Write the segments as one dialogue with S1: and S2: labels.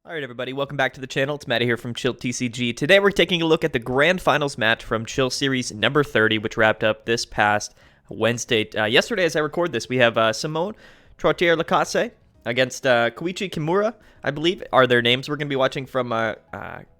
S1: Alright everybody, welcome back to the channel. It's Matty here from Chill TCG. Today we're taking a look at the Grand Finals match from Chill Series number 30, which wrapped up this past Wednesday. Yesterday, as I record this, we have Simone Trottier-Lacasse against Koichi Kimura, I believe, are their names. We're going to be watching from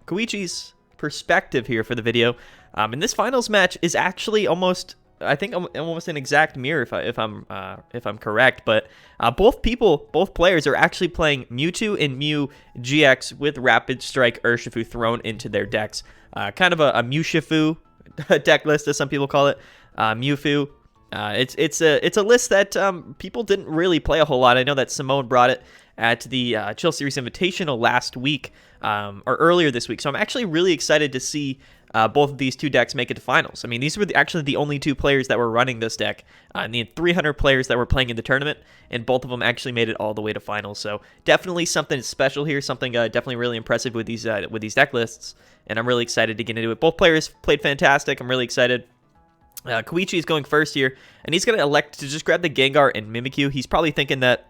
S1: Koichi's perspective here for the video. And this finals match is actually almost, I think, almost an exact mirror if I'm correct. But both players are actually playing Mewtwo and Mew-GX with Rapid Strike Urshifu thrown into their decks. Kind of a Mewshifu deck list, as some people call it. Mewfu. It's a list that people didn't really play a whole lot. I know that Simone brought it at the Chill Series Invitational last week, or earlier this week. So I'm actually really excited to see both of these two decks make it to finals. I mean, these were actually the only two players that were running this deck, and the 300 players that were playing in the tournament, and both of them actually made it all the way to finals. So definitely something special here, something definitely really impressive with these deck lists, and I'm really excited to get into it. Both players played fantastic. I'm really excited. Koichi is going first here, and he's going to elect to just grab the Gengar and Mimikyu. He's probably thinking that,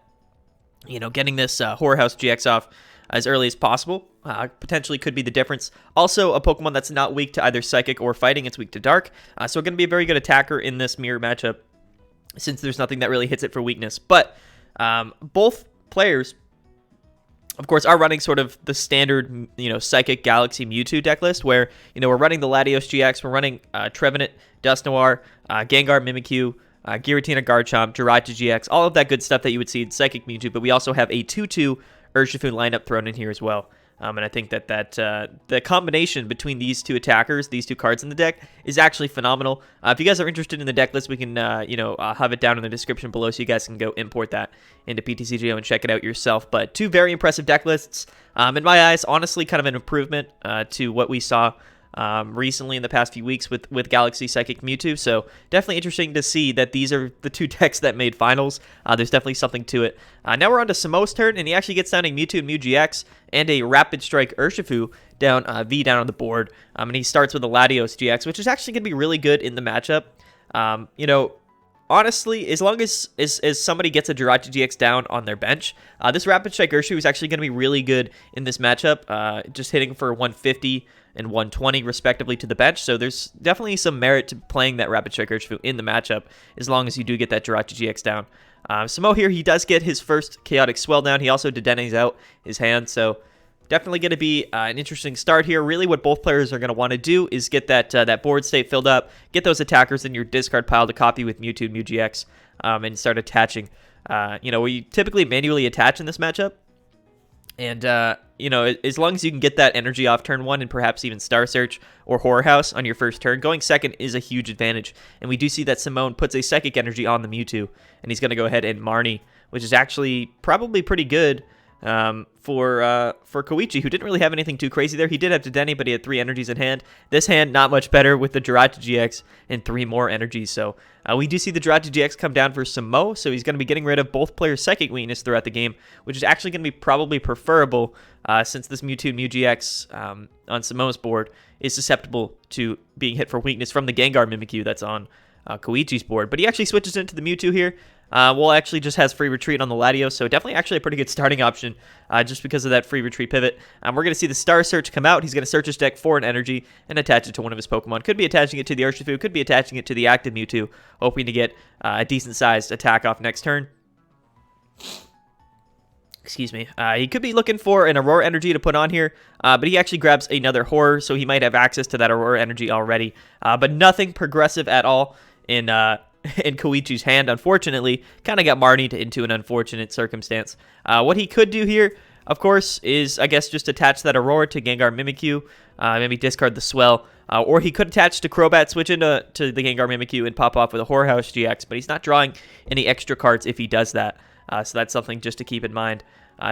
S1: you know, getting this Whorehouse GX off as early as possible potentially could be the difference. Also, a Pokemon that's not weak to either Psychic or Fighting. It's weak to Dark. So going to be a very good attacker in this mirror matchup, since there's nothing that really hits it for weakness. But both players, of course, are running sort of the standard, you know, Psychic Galaxy Mewtwo deck list, where, you know, we're running the Latios-GX, we're running Trevenant, Dusknoir, Gengar, Mimikyu, Giratina, Garchomp, Jirachi-GX, all of that good stuff that you would see in Psychic Mewtwo, but we also have a 2-2 Urshifu lineup thrown in here as well. And I think that the combination between these two attackers, these two cards in the deck, is actually phenomenal. If you guys are interested in the deck list, we can, have it down in the description below so you guys can go import that into PTCGO and check it out yourself. But two very impressive deck lists. In my eyes, honestly, kind of an improvement to what we saw recently in the past few weeks with Galaxy Psychic Mewtwo. So definitely interesting to see that these are the two decks that made finals. There's definitely something to it. Now we're on to Simo's turn, and he actually gets down a Mewtwo and Mew-GX and a Rapid Strike Urshifu down down on the board. And he starts with a Latios-GX, which is actually going to be really good in the matchup. You know, honestly, as long as somebody gets a Jirachi-GX down on their bench, this Rapid Strike Urshifu is actually going to be really good in this matchup, just hitting for 150 and 120 respectively to the bench. So there's definitely some merit to playing that Rapid Strike Urshifu in the matchup, as long as you do get that Jirachi-GX down. Simo here, he does get his first Chaotic Swell down. He also Dedennes out his hand, so definitely going to be an interesting start here. Really what both players are going to want to do is get that board state filled up, get those attackers in your discard pile to copy with Mewtwo and Mew-GX, and start attaching. We typically manually attach in this matchup. And, as long as you can get that energy off turn one and perhaps even Star Search or Horror House on your first turn, going second is a huge advantage. And we do see that Simone puts a Psychic Energy on the Mewtwo, and he's going to go ahead and Marnie, which is actually probably pretty good for Koichi, who didn't really have anything too crazy there. He did have Dedenne, but he had 3 energies in hand. This hand, not much better with the Jirachi-GX and 3 more energies. So we do see the Jirachi-GX come down for Simo, so he's going to be getting rid of both players' psychic weakness throughout the game, which is actually going to be probably preferable since this Mewtwo and Mew-GX on Simo's board is susceptible to being hit for weakness from the Gengar Mimikyu that's on Koichi's board. But he actually switches into the Mewtwo here. Actually just has free retreat on the Latios, so definitely actually a pretty good starting option just because of that free retreat pivot. We're going to see the Star Search come out. He's going to search his deck for an energy and attach it to one of his Pokemon. Could be attaching it to the Urshifu, could be attaching it to the active Mewtwo, hoping to get a decent-sized attack off next turn. Excuse me. He could be looking for an Aurora Energy to put on here, but he actually grabs another Horror, so he might have access to that Aurora Energy already. But nothing progressive at all in Koichi's hand, unfortunately. Kind of got Marnied into an unfortunate circumstance. What he could do here, of course, is, I guess, just attach that Aurora to Gengar Mimikyu, maybe discard the Swell, or he could attach to Crobat, switch into the Gengar Mimikyu, and pop off with a Whorehouse GX, but he's not drawing any extra cards if he does that, so that's something just to keep in mind.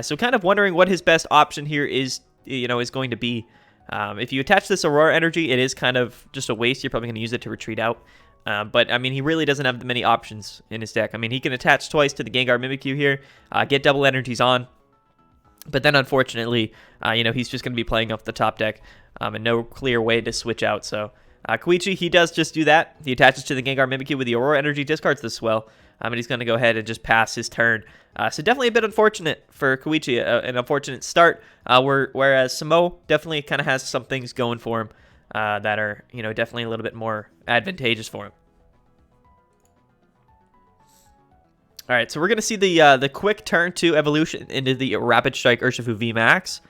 S1: So kind of wondering what his best option here is going to be. If you attach this Aurora Energy, it is kind of just a waste. You're probably going to use it to retreat out. But, I mean, he really doesn't have many options in his deck. I mean, he can attach twice to the Gengar Mimikyu here, get double energies on. But then, unfortunately, he's just going to be playing off the top deck and no clear way to switch out. So, Koichi, he does just do that. He attaches to the Gengar Mimikyu with the Aurora Energy, discards the Swell. and he's going to go ahead and just pass his turn. So definitely a bit unfortunate for Koichi, an unfortunate start, whereas Samo definitely kind of has some things going for him that are, definitely a little bit more advantageous for him. All right, so we're going to see the quick turn 2 evolution into the Rapid Strike Urshifu VMAX,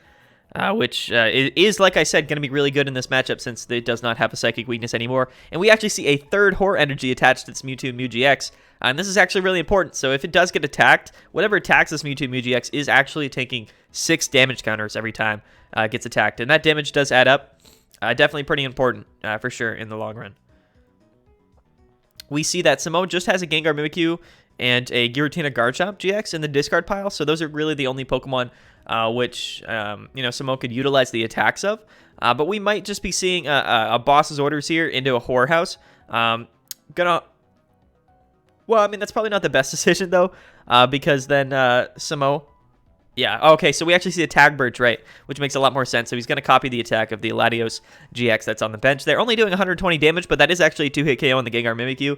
S1: which is, like I said, going to be really good in this matchup since it does not have a Psychic weakness anymore. And we actually see a third Horror Energy attached to this Mewtwo Mew-GX, and this is actually really important. So if it does get attacked, whatever attacks this Mewtwo Mew-GX is actually taking 6 damage counters every time it gets attacked. And that damage does add up. Definitely pretty important for sure in the long run. We see that Samo just has a Gengar Mimikyu and a Giratina-Garchomp GX in the discard pile. So those are really the only Pokemon which, Samo could utilize the attacks of. But we might just be seeing a boss's orders here into a Horror House. Well, I mean, that's probably not the best decision, though, because then Samo... Yeah, okay, so we actually see a Tag Birch, right, which makes a lot more sense. So he's going to copy the attack of the Latios-GX that's on the bench. They're only doing 120 damage, but that is actually a 2-hit KO on the Gengar Mimikyu,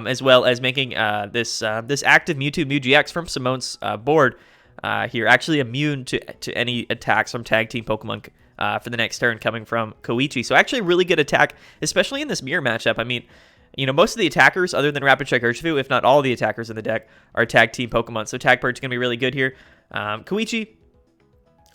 S1: as well as making this active Mewtwo Mew-GX from Simone's board here actually immune to any attacks from Tag Team Pokemon for the next turn coming from Koichi. So actually a really good attack, especially in this mirror matchup. I mean, most of the attackers, other than Rapid Strike Urshifu, if not all the attackers in the deck, are Tag Team Pokemon. So Tag Birch is going to be really good here. Koichi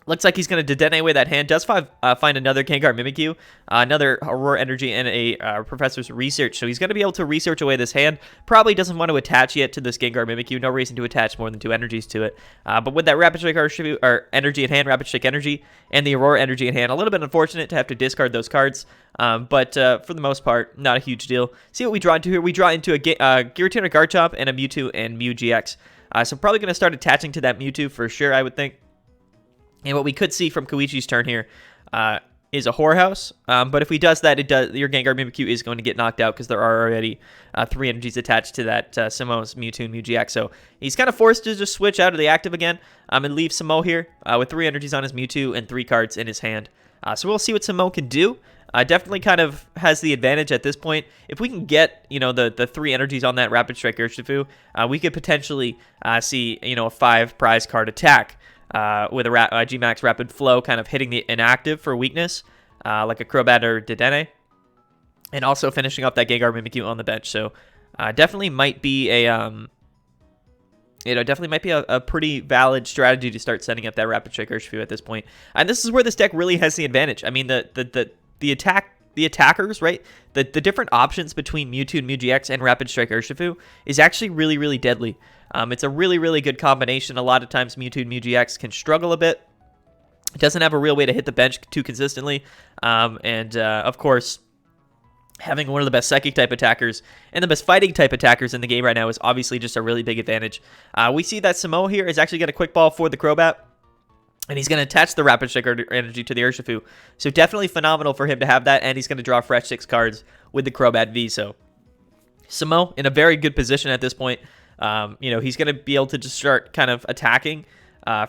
S1: looks like he's going to Dedenne away that hand. Does find another Gengar Mimikyu, another Aurora Energy, and a Professor's Research. So he's going to be able to research away this hand. Probably doesn't want to attach yet to this Gengar Mimikyu. No reason to attach more than 2 energies to it. But with that Rapid Strike or Energy in hand, Rapid Strike Energy, and the Aurora Energy in hand, a little bit unfortunate to have to discard those cards. But for the most part, not a huge deal. See what we draw into here. We draw into a Giratina Garchomp and a Mewtwo and Mew-GX. So probably going to start attaching to that Mewtwo for sure, I would think. And what we could see from Koichi's turn here is a Horror House. But if he does that, your Gengar Mimikyu is going to get knocked out because there are already 3 energies attached to that Simo's Mewtwo and Mew-GX. So he's kind of forced to just switch out of the active again and leave Samo here with 3 energies on his Mewtwo and 3 cards in his hand. So we'll see what Samo can do. Definitely kind of has the advantage at this point. If we can get, the 3 energies on that Rapid Strike Urshifu, we could potentially see, a 5 prize card attack with a Gmax Rapid Flow kind of hitting the inactive for weakness, like a Crobat or Dedenne, and also finishing up that Gengar Mimikyu on the bench. So definitely might be a pretty valid strategy to start setting up that Rapid Strike Urshifu at this point. And this is where this deck really has the advantage. I mean, the attackers, right? The different options between Mewtwo and Mew-GX and Rapid Strike Urshifu is actually really, really deadly. It's a really, really good combination. A lot of times Mewtwo and Mew-GX can struggle a bit. It doesn't have a real way to hit the bench too consistently. Of course, having one of the best Psychic type attackers and the best Fighting type attackers in the game right now is obviously just a really big advantage. We see that Samo here is actually going to Quick Ball for the Crobat. And he's going to attach the Rapid Strike Energy to the Urshifu. So definitely phenomenal for him to have that. And he's going to draw fresh 6 cards with the Crobat V. So Samo in a very good position at this point. He's going to be able to just start kind of attacking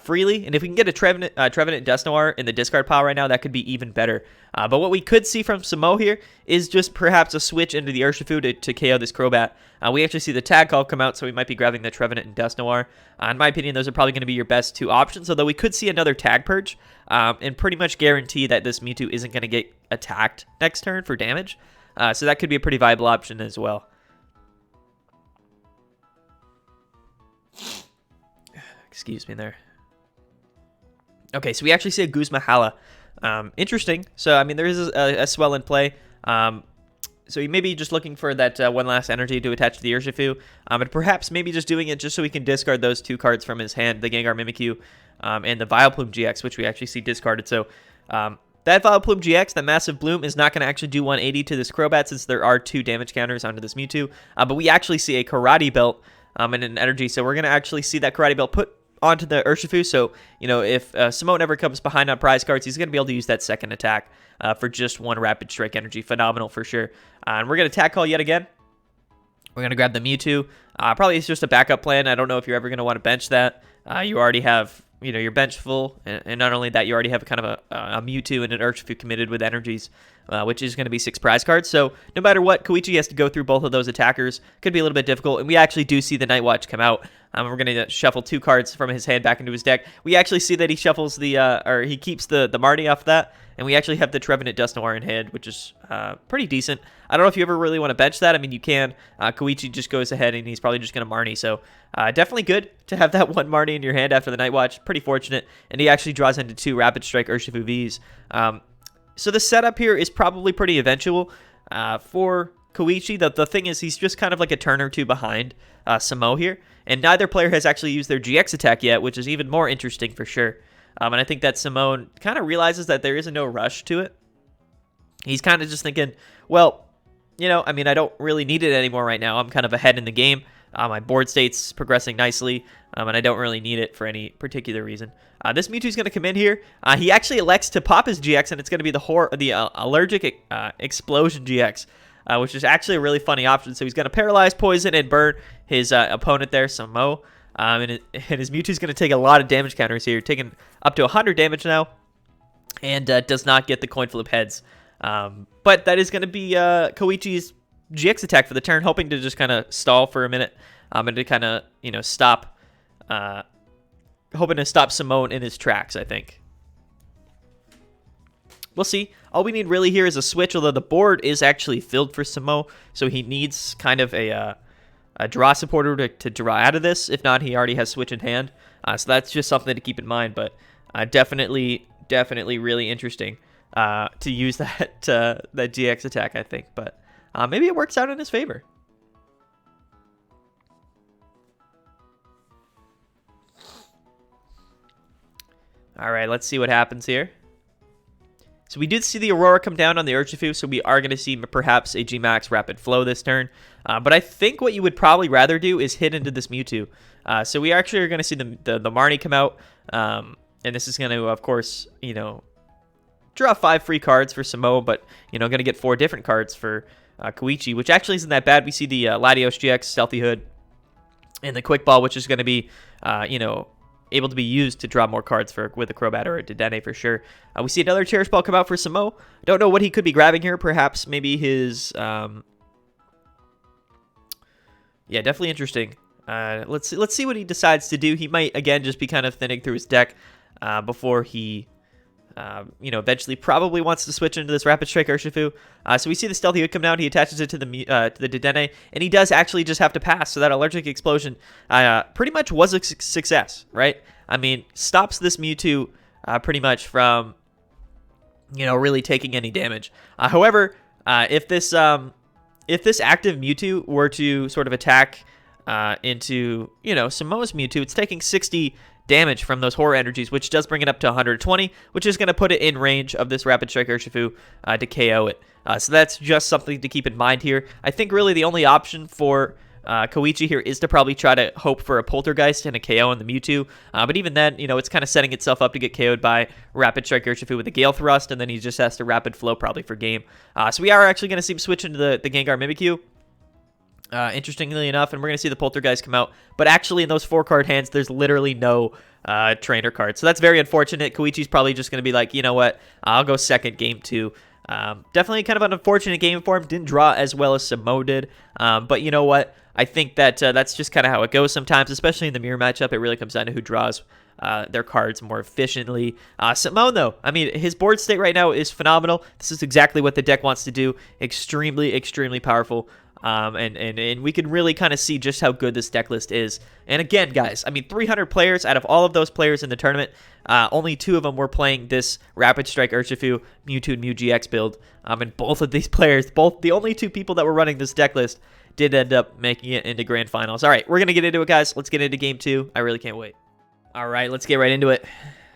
S1: freely. And if we can get a Trevenant Dusknoir in the discard pile right now, that could be even better. But what we could see from Samo here is just perhaps a switch into the Urshifu to KO this Crobat. We actually see the tag call come out, so we might be grabbing the Trevenant and Dusknoir. In my opinion, those are probably going to be your best 2 options, although we could see another Tag Purge and pretty much guarantee that this Mewtwo isn't going to get attacked next turn for damage. So that could be a pretty viable option as well. Excuse me there. Okay, so we actually see a Guzma Hala. Interesting. So, I mean, there is a swell in play. So he may be just looking for that one last energy to attach to the Urshifu. And perhaps maybe just doing it just so he can discard those 2 cards from his hand, the Gengar Mimikyu and the Vileplume GX, which we actually see discarded. So that Vileplume GX, that Massive Bloom, is not going to actually do 180 to this Crobat since there are 2 damage counters onto this Mewtwo. But we actually see a Karate Belt and an energy. So we're going to actually see that Karate Belt put onto the Urshifu. So, if Samo ever comes behind on prize cards, he's going to be able to use that second attack for just 1 Rapid Strike Energy. Phenomenal for sure. And we're going to Tag Call yet again. We're going to grab the Mewtwo. Probably it's just a backup plan. I don't know if you're ever going to want to bench that. You already have, your bench full, and not only that, you already have kind of a Mewtwo and an Urshifu committed with energies, which is going to be 6 prize cards. So no matter what, Koichi has to go through both of those attackers. Could be a little bit difficult, and we actually do see the Night Watch come out. We're going to shuffle 2 cards from his hand back into his deck. We actually see that he shuffles or he keeps the Marnie off that, and we actually have the Trevenant Dusknoir in hand, which is pretty decent. I don't know if you ever really want to bench that. I mean, you can. Koichi just goes ahead, and he's probably just going to Marnie. So definitely good to have that 1 Marnie in your hand after the Night Watch. Pretty fortunate. And he actually draws into 2 Rapid Strike Urshifu Vs. So the setup here is probably pretty eventual for Koichi. The thing is, he's just kind of like a turn or 2 behind Samo here. And neither player has actually used their GX attack yet, which is even more interesting for sure. And I think that Simone kind of realizes that there is no rush to it. He's kind of just thinking, well, I mean, I don't really need it anymore right now. I'm kind of ahead in the game. My board state's progressing nicely, and I don't really need it for any particular reason. This Mewtwo's going to come in here. He actually elects to pop his GX, and it's going to be the Allergic Explosion GX, which is actually a really funny option. So he's going to paralyze, poison, and burn his opponent there, Samo. And his Mewtwo's going to take a lot of damage counters here, taking up to 100 damage now, and does not get the coin flip heads. But that is going to be Koichi's GX attack for the turn, hoping to just kind of stall for a minute, and to kind of, stop, hoping to stop Simone in his tracks, I think. We'll see. All we need really here is a switch, although the board is actually filled for Samo, so he needs kind of a draw supporter to draw out of this. If not, he already has switch in hand. So that's just something to keep in mind, but definitely really interesting to use that GX attack, I think. But maybe it works out in his favor. All right, let's see what happens here. So we did see the Aurora come down on the Urshifu, so we are going to see perhaps a VMAX Rapid Flow this turn. But I think what you would probably rather do is hit into this Mewtwo. So we actually are going to see the Marnie come out. And this is going to, of course, draw 5 free cards for Samo, but, going to get 4 different cards for Koichi, which actually isn't that bad. We see the Latios-GX Stealthy Hood and the Quick Ball, which is going to be, able to be used to draw more cards with a Crobat or a Dedenne for sure. We see another Cherish Ball come out for Samo. Don't know what he could be grabbing here. Perhaps maybe his... yeah, definitely interesting. Let's see what he decides to do. He might, again, just be kind of thinning through his deck before he... eventually probably wants to switch into this Rapid Strike Urshifu. So we see the Stealthy Hood come down. He attaches it to the Dedenne, and he does actually just have to pass. So that Allergic Explosion pretty much was a success, right? I mean, stops this Mewtwo pretty much from, really taking any damage. However, if this active Mewtwo were to sort of attack into, Samoa's Mewtwo, it's taking 60 damage from those horror energies, which does bring it up to 120, which is going to put it in range of this Rapid Strike Urshifu to KO it. So that's just something to keep in mind here. I think really the only option for Koichi here is to probably try to hope for a Poltergeist and a KO on the Mewtwo. But even then, it's kind of setting itself up to get KO'd by Rapid Strike Urshifu with a Gale Thrust, and then he just has to Rapid Flow probably for game. So we are actually going to see him switch into the Gengar Mimikyu. Interestingly enough, and we're going to see the Poltergeist come out. But actually, in those 4-card hands, there's literally no trainer cards. So that's very unfortunate. Koichi's probably just going to be like, you know what, I'll go second game 2. Definitely kind of an unfortunate game for him. Didn't draw as well as Samo did. But you know what? I think that that's just kind of how it goes sometimes, especially in the mirror matchup. It really comes down to who draws their cards more efficiently. Simone, though, I mean, his board state right now is phenomenal. This is exactly what the deck wants to do. Extremely, extremely powerful. And we can really kind of see just how good this deck list is. And again, guys, I mean, 300 players. Out of all of those players in the tournament, only 2 of them were playing this Rapid Strike Urshifu Mewtwo and Mew-GX build. And both of these players, the only 2 people that were running this deck list, did end up making it into Grand Finals. All right, we're going to get into it, guys. Let's get into Game 2. I really can't wait. All right, let's get right into it.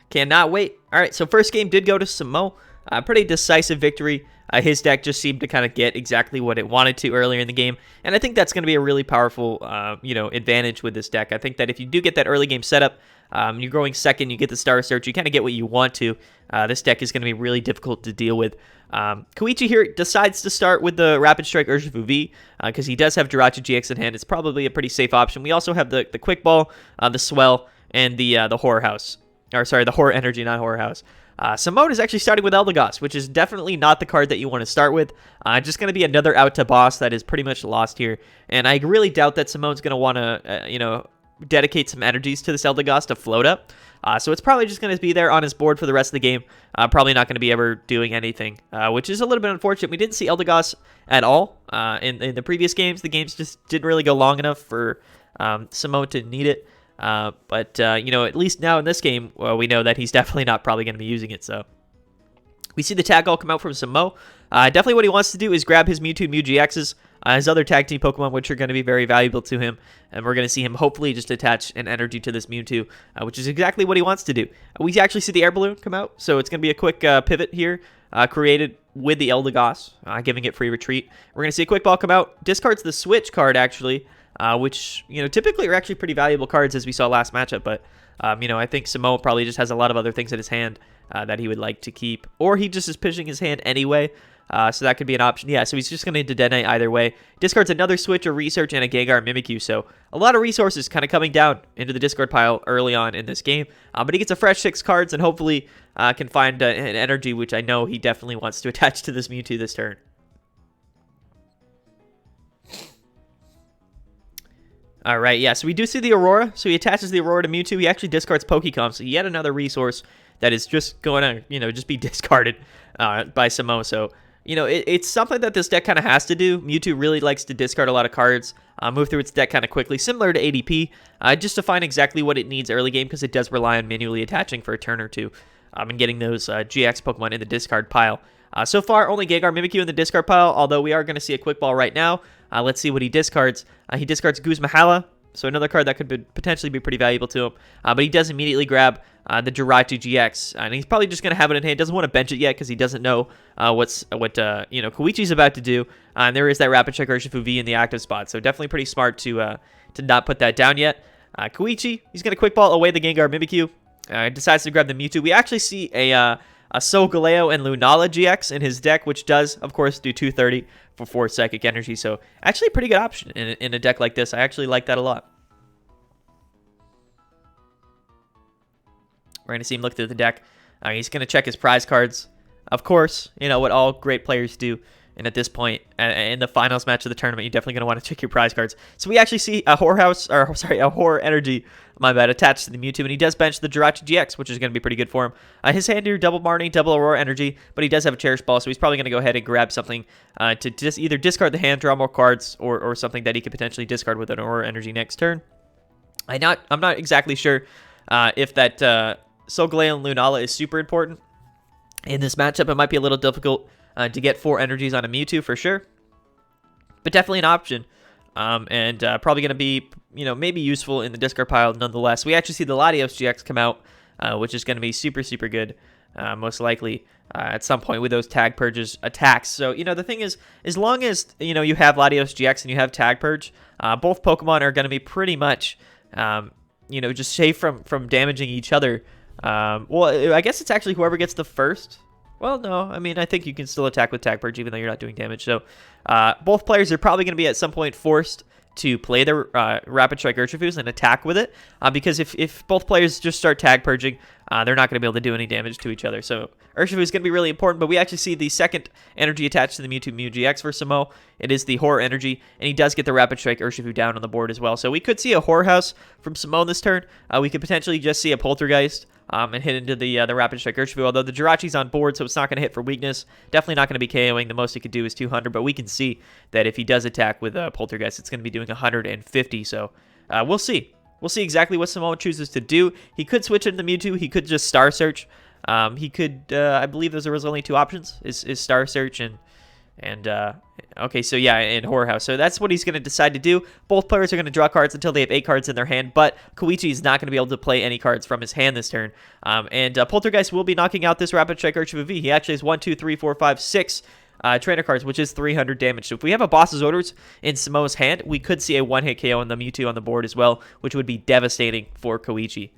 S1: Cannot wait. All right, so first game did go to Samo. Pretty decisive victory. His deck just seemed to kind of get exactly what it wanted to earlier in the game, and I think that's going to be a really powerful, advantage with this deck. I think that if you do get that early game setup, you're going second, you get the Star Search, you kind of get what you want to. This deck is going to be really difficult to deal with. Koichi here decides to start with the Rapid Strike Urshifu V because he does have Jirachi-GX in hand. It's probably a pretty safe option. We also have the Quick Ball, the Swell, and the Horror House. or sorry, the Horror Energy, not Horror House. Simone is actually starting with Eldegoss, which is definitely not the card that you want to start with. Just going to be another out to boss that is pretty much lost here. And I really doubt that Simone's going to want to, dedicate some energies to this Eldegoss to float up. So it's probably just going to be there on his board for the rest of the game. Probably not going to be ever doing anything, which is a little bit unfortunate. We didn't see Eldegoss at all in the previous games. The games just didn't really go long enough for Simone to need it. But at least now in this game, we know that he's definitely not probably going to be using it. So we see the tag all come out from Samo. Definitely what he wants to do is grab his Mewtwo, Mew-GXs, his other tag team Pokemon, which are going to be very valuable to him. And we're going to see him hopefully just attach an energy to this Mewtwo, which is exactly what he wants to do. We actually see the air balloon come out. So it's going to be a quick pivot here created with the Eldegoss, giving it free retreat. We're going to see a quick ball come out. Discards the Switch card, actually. Which, typically are actually pretty valuable cards as we saw last matchup. But, I think Samo probably just has a lot of other things in his hand that he would like to keep. Or he just is pitching his hand anyway. So that could be an option. Yeah, so he's just going to Dedenne either way. Discards another Switch, a Research, and a Gengar Mimikyu. So a lot of resources kind of coming down into the discard pile early on in this game. But he gets a fresh 6 cards and hopefully can find an energy, which I know he definitely wants to attach to this Mewtwo this turn. All right, yeah, so we do see the Aurora. So he attaches the Aurora to Mewtwo. He actually discards Pokecom, so yet another resource that is just going to, just be discarded by Samo. So, it's something that this deck kind of has to do. Mewtwo really likes to discard a lot of cards, move through its deck kind of quickly, similar to ADP, just to find exactly what it needs early game, because it does rely on manually attaching for a turn or two and getting those GX Pokemon in the discard pile. So far, only Gengar Mimikyu in the discard pile, although we are going to see a quick ball right now. Let's see what he discards. He discards Guzma Hala, so another card that could potentially be pretty valuable to him. But he does immediately grab the Jirachi-GX, and he's probably just going to have it in hand. Doesn't want to bench it yet because he doesn't know what Koichi's about to do. And there is that Rapid Strike Urshifu V in the active spot, so definitely pretty smart to not put that down yet. Koichi, he's going to quick ball away the Gengar Mimikyu. Decides to grab the Mewtwo. We actually see a Solgaleo and Lunala GX in his deck, which does, of course, do 230 for 4 Psychic Energy. So, actually a pretty good option in a deck like this. I actually like that a lot. We're going to see him look through the deck. He's going to check his prize cards. Of course, what all great players do. And at this point, in the finals match of the tournament, you're definitely going to want to check your prize cards. So we actually see a Horror Energy, my bad, attached to the Mewtwo, and he does bench the Jirachi-GX, which is going to be pretty good for him. His hand here, double Marnie, double Aurora Energy, but he does have a Cherish Ball, so he's probably going to go ahead and grab something to just either discard the hand, draw more cards, or something that he could potentially discard with an Aurora Energy next turn. I'm not exactly sure if that Solgaleo and Lunala is super important in this matchup. It might be a little difficult to get 4 energies on a Mewtwo for sure, but definitely an option, and probably going to be, maybe useful in the discard pile nonetheless. We actually see the Latios-GX come out, which is going to be super, super good, most likely at some point with those tag purges attacks. So, the thing is, as long as, you have Latios-GX and you have tag purge, both Pokemon are going to be pretty much, just safe from damaging each other. Well, I guess it's actually whoever gets the first. Well, no, I think you can still attack with Tag Purge even though you're not doing damage. So both players are probably going to be at some point forced to play their Rapid Strike Urshifus and attack with it. Because if both players just start Tag Purging, they're not going to be able to do any damage to each other. So Urshifu is going to be really important, but we actually see the second energy attached to the Mewtwo Mew-GX for Samo. It is the Horror Energy, and he does get the Rapid Strike Urshifu down on the board as well. So we could see a Horror House from Samo this turn. We could potentially just see a Poltergeist and hit into the Rapid Strike Urshifu, although the Jirachi's on board, so it's not going to hit for weakness. Definitely not going to be KOing. The most he could do is 200, but we can see that if he does attack with Poltergeist, it's going to be doing 150, so we'll see. We'll see exactly what Samoa chooses to do. He could switch into the Mewtwo. He could just Star Search. He could, I believe there was only 2 options, is Star Search and okay, so yeah, and Horror House. So that's what he's going to decide to do. Both players are going to draw cards until they have 8 cards in their hand, but Koichi is not going to be able to play any cards from his hand this turn. And Poltergeist will be knocking out this Rapid Strike Urshifu V. He actually has 1, 2, 3, 4, 5, 6 trainer cards, which is 300 damage. So if we have a Boss's Orders in Samoa's hand, we could see a one-hit KO on the Mewtwo on the board as well, which would be devastating for Koichi.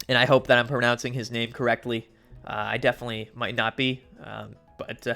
S1: And I hope that I'm pronouncing his name correctly. I definitely might not be, but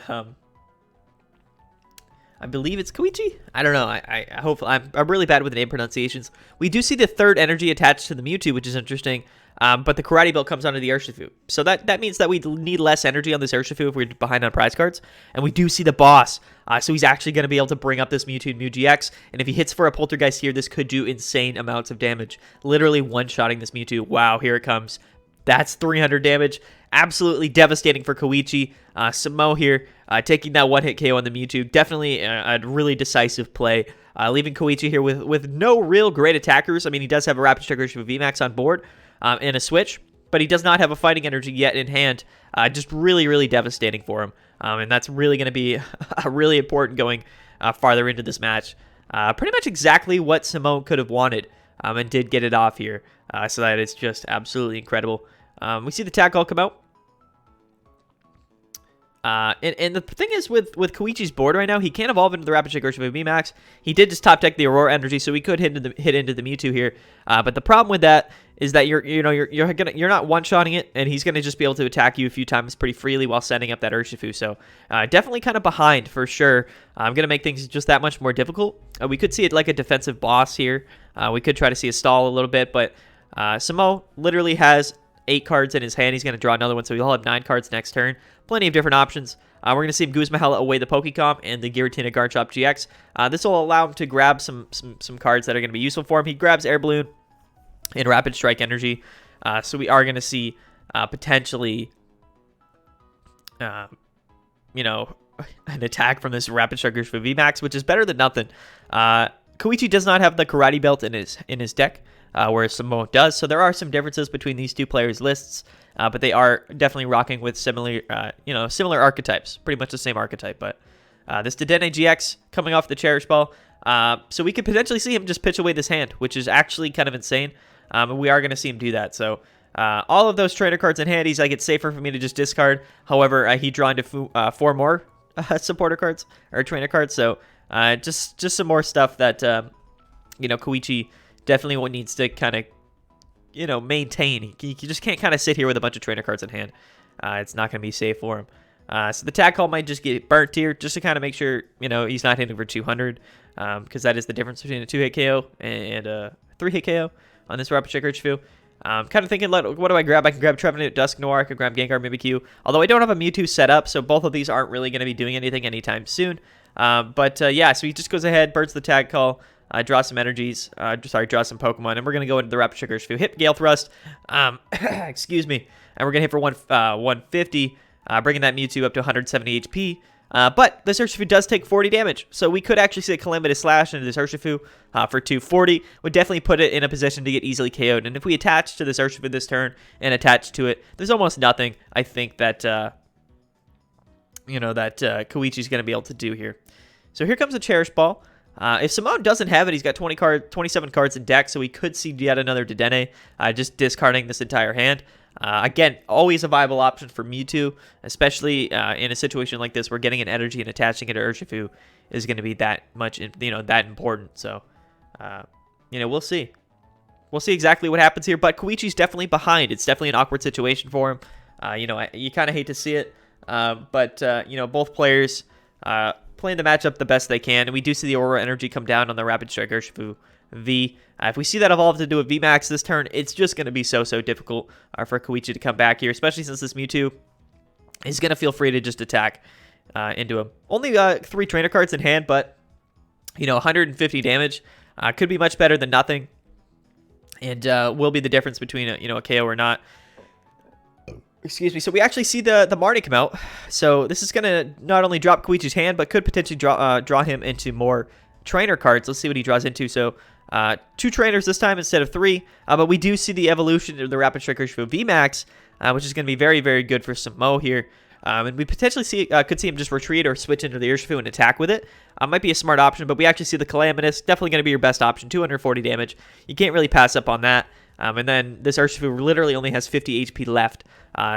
S1: I believe it's Koichi. I don't know. I hope I'm really bad with name pronunciations. We do see the third energy attached to the Mewtwo, which is interesting. But the Karate Belt comes onto the Urshifu. So that means that we need less energy on this Urshifu if we're behind on prize cards. And we do see the boss. So he's actually going to be able to bring up this Mewtwo and Mew-GX. And if he hits for a Poltergeist here, this could do insane amounts of damage. Literally one-shotting this Mewtwo. Wow, here it comes. That's 300 damage. Absolutely devastating for Koichi. Samo here taking that one-hit KO on the Mewtwo. Definitely a really decisive play. Leaving Koichi here with no real great attackers. I mean, he does have a Rapid Strike Urshifu VMAX on board and a Switch, but he does not have a fighting energy yet in hand. Just really, really devastating for him. And that's really going to be really important going farther into this match. Pretty much exactly what Samo could have wanted and did get it off here. So that is just absolutely incredible. We see the tag call come out. And the thing is with Koichi's board right now, he can't evolve into the Rapid Strike Urshifu VMAX. He did just top deck the Aurora energy, so we could hit into the Mewtwo here. But the problem with that is that you're not one-shotting it, and he's gonna just be able to attack you a few times pretty freely while setting up that Urshifu. So definitely kind of behind for sure. I'm gonna make things just that much more difficult. We could see it like a defensive boss here. We could try to see a stall a little bit, but Samo literally has 8 cards in his hand. He's going to draw another one, so he'll have 9 cards next turn. Plenty of different options. We're going to see him Guzma Hala away the Pokecom and the Giratina Garchomp GX. This will allow him to grab some cards that are going to be useful for him. He grabs Air Balloon and Rapid Strike Energy. So we are going to see potentially, an attack from this Rapid Strike Urshifu VMAX, which is better than nothing. Koichi does not have the Karate Belt in his deck. Whereas Samo does. So there are some differences between these two players' lists, but they are definitely rocking with similar archetypes. Pretty much the same archetype. But this Dedenne-GX coming off the Cherish Ball. So we could potentially see him just pitch away this hand, which is actually kind of insane. And we are going to see him do that. So all of those trainer cards in hand, he's like, it's safer for me to just discard. However, he drew into 4 more supporter cards or trainer cards. So just some more stuff that, Koichi definitely needs to kind of, maintain. He just can't kind of sit here with a bunch of trainer cards in hand. It's not going to be safe for him. So the tag call might just get burnt here just to kind of make sure, he's not hitting for 200. Because that is the difference between a 2-hit KO and a 3-hit KO on this Rapid Strike Urshifu. Kind of thinking, what do I grab? I can grab Trevenant, Dusknoir, I can grab Gengar, Mimikyu. Although I don't have a Mewtwo set up, so both of these aren't really going to be doing anything anytime soon. Yeah, so he just goes ahead, burns the tag call. Draw some energies, draw some Pokemon, and we're going to go into the Rapid Strike Urshifu. Hit Gale Thrust, excuse me, and we're going to hit for 150, bringing that Mewtwo up to 170 HP. But this Urshifu does take 40 damage, so we could actually see a Calamitous Slash into this Urshifu for 240. Would definitely put it in a position to get easily KO'd, and if we attach to this Urshifu this turn and attach to it, there's almost nothing I think that, Koichi's going to be able to do here. So here comes a Cherish Ball. If Samo doesn't have it, he's got 27 cards in deck, so we could see yet another Dedenne, just discarding this entire hand. Again, always a viable option for Mewtwo, especially in a situation like this where getting an energy and attaching it to Urshifu is going to be that much, that important. So, we'll see. We'll see exactly what happens here, but Koichi's definitely behind. It's definitely an awkward situation for him. You kind of hate to see it, but both players playing the matchup the best they can, and we do see the Aurora energy come down on the Rapid Strike Urshifu V. If we see that evolve to do a VMAX this turn, it's just going to be so difficult for Koichi to come back here, especially since this Mewtwo is going to feel free to just attack into him. Only 3 trainer cards in hand, but 150 damage could be much better than nothing, and will be the difference between a KO or not. Excuse me. So we actually see the Marnie come out. So this is going to not only drop Koichi's hand, but could potentially draw him into more trainer cards. Let's see what he draws into. So 2 trainers this time instead of 3. But we do see the evolution of the Rapid Strike Urshifu VMAX, which is going to be very, very good for Samo here. And we potentially could see him just retreat or switch into the Urshifu and attack with it. Might be a smart option, but we actually see the Calamitous. Definitely going to be your best option. 240 damage. You can't really pass up on that. And then this Urshifu literally only has 50 HP left.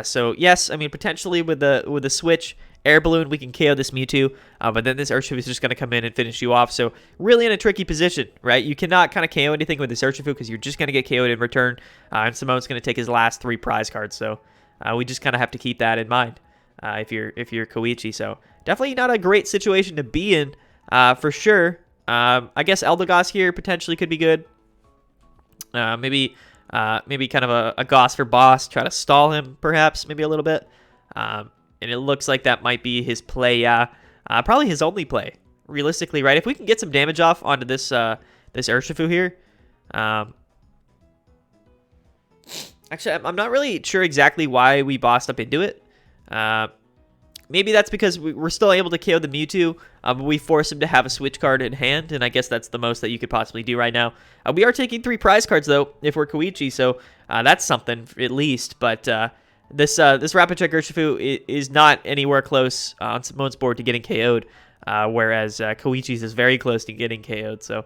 S1: So yes, I mean, potentially with the Switch Air Balloon, we can KO this Mewtwo, but then this Urshifu is just going to come in and finish you off. So really in a tricky position, right? You cannot kind of KO anything with this Urshifu because you're just going to get KO'd in return, and Samo's going to take his last 3 prize cards. So we just kind of have to keep that in mind if you're Koichi. So definitely not a great situation to be in. for sure. I guess Eldegoss here potentially could be good. Maybe kind of a Goss for boss. Try to stall him, perhaps, maybe a little bit. And it looks like that might be his play. Probably his only play, realistically, right? If we can get some damage off onto this this Urshifu here. Actually, I'm not really sure exactly why we bossed up into it. Maybe that's because we're still able to KO the Mewtwo, but we force him to have a switch card in hand, and I guess that's the most that you could possibly do right now. We are taking 3 prize cards, though, if we're Koichi, so that's something, at least. But this Rapid Check Urshifu is not anywhere close on Simone's board to getting KO'd, whereas Koichi's is very close to getting KO'd, so...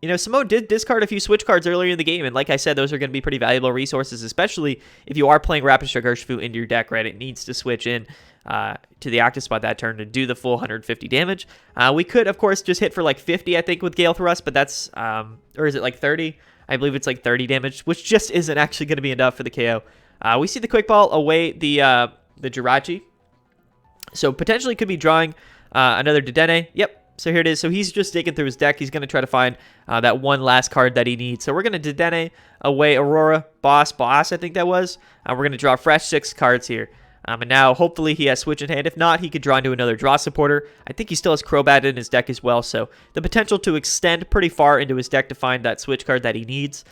S1: you know, Simone did discard a few switch cards earlier in the game, and like I said, those are going to be pretty valuable resources, especially if you are playing Rapid Strike Urshifu into your deck, right? It needs to switch in to the active spot that turn to do the full 150 damage. We could, of course, just hit for like 50, I think, with Gale Thrust, but that's, or is it like 30? I believe it's like 30 damage, which just isn't actually going to be enough for the KO. We see the Quick Ball away the Jirachi, so potentially could be drawing another Dedenne. Yep. So here it is. So he's just digging through his deck. He's going to try to find that one last card that he needs. So we're going to Dedenne away Aurora, Boss, I think that was. We're going to draw fresh 6 cards here. And now hopefully he has Switch in hand. If not, he could draw into another draw supporter. I think he still has Crobat in his deck as well. So the potential to extend pretty far into his deck to find that Switch card that he needs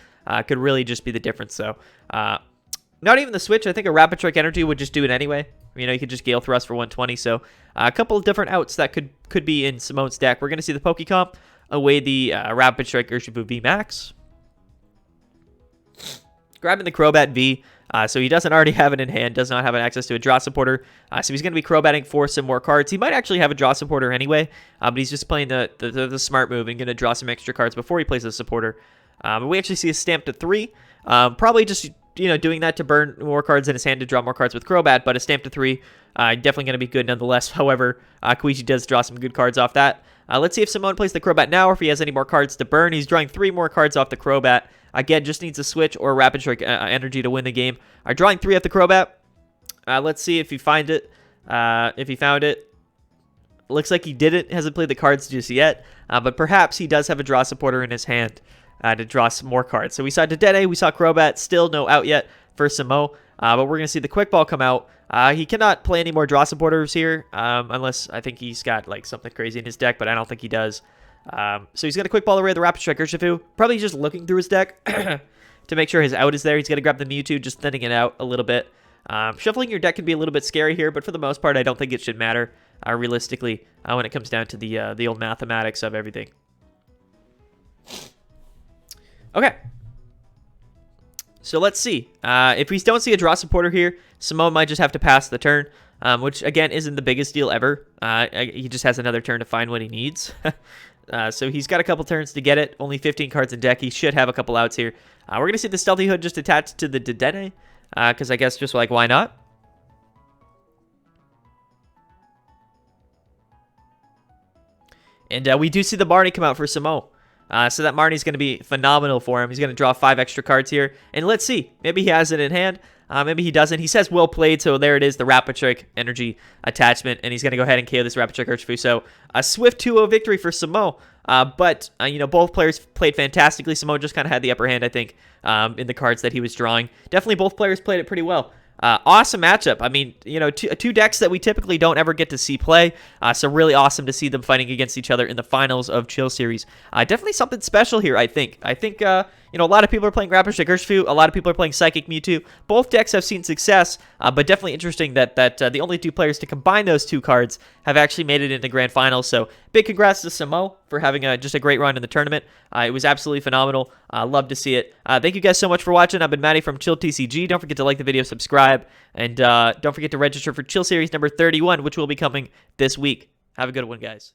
S1: could really just be the difference. So not even the Switch. I think a Rapid Strike Energy would just do it anyway. You know, you could just Gale Thrust for 120. So a couple of different outs that could be in Simone's deck. We're going to see the Pokecomp away the Rapid Strike Urshifu VMAX. Grabbing the Crobat V. So he doesn't already have it in hand. Does not have access to a draw supporter. So he's going to be Crobatting for some more cards. He might actually have a draw supporter anyway. But he's just playing the smart move and going to draw some extra cards before he plays a supporter. But we actually see a stamp to 3. Probably just... you know, doing that to burn more cards in his hand to draw more cards with Crobat, but a stamp to 3, definitely going to be good nonetheless. However, Koichi does draw some good cards off that. Let's see if Simone plays the Crobat now, or if he has any more cards to burn. He's drawing 3 more cards off the Crobat. Again, just needs a Switch or a Rapid Strike Energy to win the game. Drawing 3 off the Crobat. Let's see if he finds it. If he found it. Looks like he didn't. Hasn't played the cards just yet, but perhaps he does have a draw supporter in his hand. To draw some more cards. So we saw Dedenne, we saw Crobat, still no out yet for Samo, but we're going to see the Quick Ball come out. He cannot play any more draw supporters here, unless I think he's got like something crazy in his deck, but I don't think he does. So he's going to Quick Ball away the Rapid Strike Urshifu, probably just looking through his deck to make sure his out is there. He's going to grab the Mewtwo, just thinning it out a little bit. Shuffling your deck can be a little bit scary here, but for the most part, I don't think it should matter realistically when it comes down to the old mathematics of everything. Okay, so let's see. If we don't see a draw supporter here, Simone might just have to pass the turn, which, again, isn't the biggest deal ever. He just has another turn to find what he needs. So he's got a couple turns to get it. Only 15 cards in deck. He should have a couple outs here. We're going to see the Stealthy Hood just attached to the Dedenne, because I guess just like, why not? And we do see the Marnie come out for Simone. So that Marnie's going to be phenomenal for him. He's going to draw 5 extra cards here. And let's see. Maybe he has it in hand. Maybe he doesn't. He says well played, so there it is, the Rapid Strike Energy attachment. And he's going to go ahead and KO this Rapid Strike Urshifu. So a swift 2-0 victory for Samo. But, you know, both players played fantastically. Samo just kind of had the upper hand, I think, in the cards that he was drawing. Definitely both players played it pretty well. Awesome matchup. I mean, you know, two decks that we typically don't ever get to see play. So really awesome to see them fighting against each other in the finals of Chill Series. Definitely something special here, I think. You know, a lot of people are playing Rapid Strike Urshifu. A lot of people are playing Psychic Mewtwo. Both decks have seen success, but definitely interesting that the only 2 players to combine those 2 cards have actually made it into Grand Finals. So big congrats to Samo for having just a great run in the tournament. It was absolutely phenomenal. Love to see it. Thank you guys so much for watching. I've been Matty from Chill TCG. Don't forget to like the video, subscribe, and don't forget to register for Chill Series number 31, which will be coming this week. Have a good one, guys.